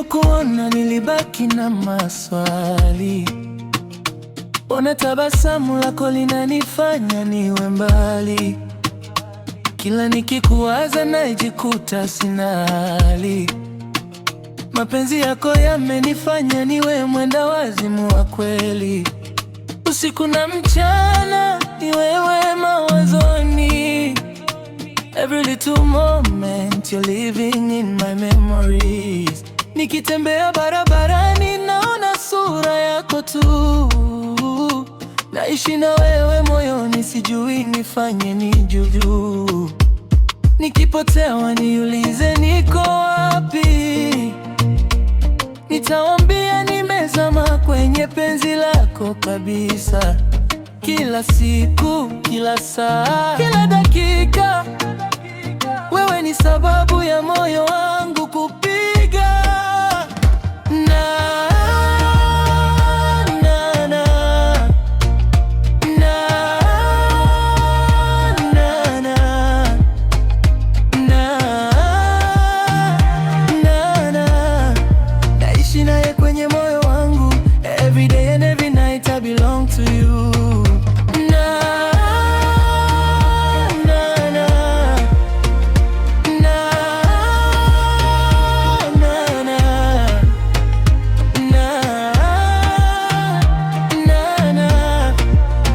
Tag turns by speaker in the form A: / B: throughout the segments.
A: Nilipokuona nilibaki na maswali. Ona tabasamu lako linanifanya niwe mbali. Kila nikikuwaza najikuta sina hali. Mapenzi yako yamenifanya niwe mwenda wazimu wa kweli. Usiku na mchana ni wewe mawazoni. Every little moment you're living in my memories. Nikitembea barabarani naona sura yako tu. Naishi na wewe moyoni, sijui nifanye nijue. Nikipotea niulize niko wapi. Nitawaambia nimezama kwenye penzi lako kabisa. Kila siku, kila saa, kila dakika, wewe ni sababu ya moyo wangu kupiga. Naishi naye kwenye moyo wangu. Every day and every night I belong to you.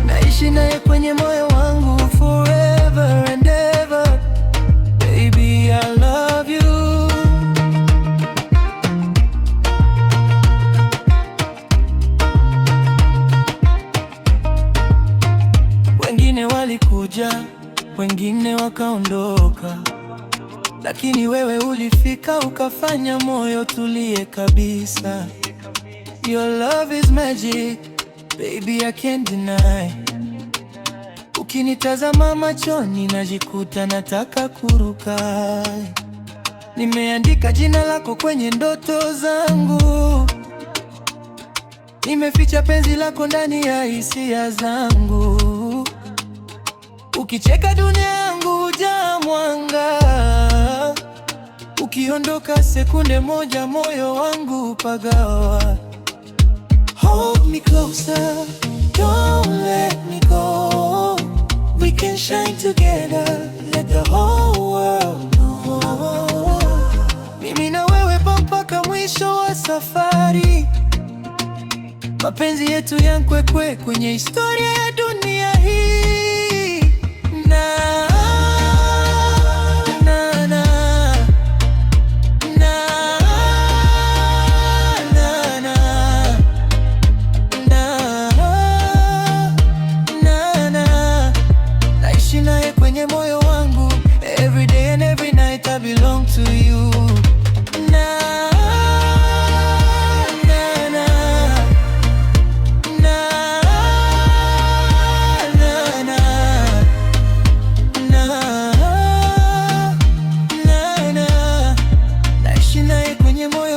A: Naishi naye kwenye moyo wangu forever and ever. Baby, I love you. Wengine walikuja, wengine wakaondoka, lakini wewe ulifika ukafanya moyo tulie kabisa. Your love is magic, baby, I can't deny. Ukinitazama machoni najikuta nataka kuruka. Nimeandika jina lako kwenye ndoto zangu. Nimeficha penzi lako ndani ya hisia zangu. Ukicheka dunia yangu hujaa mwanga. Ukiondoka sekunde moja moyo wangu pagawa. Hold me closer, don't let me go. We can shine together, let the whole world know. Mimi na wewe mpaka mwisho wa safari. Mapenzi yetu yankwekwe kwenye historia ya dunia hii. Naishi naye kwenye moyo wangu. Every day and every night I belong to you. Naishi naye kwenye moyo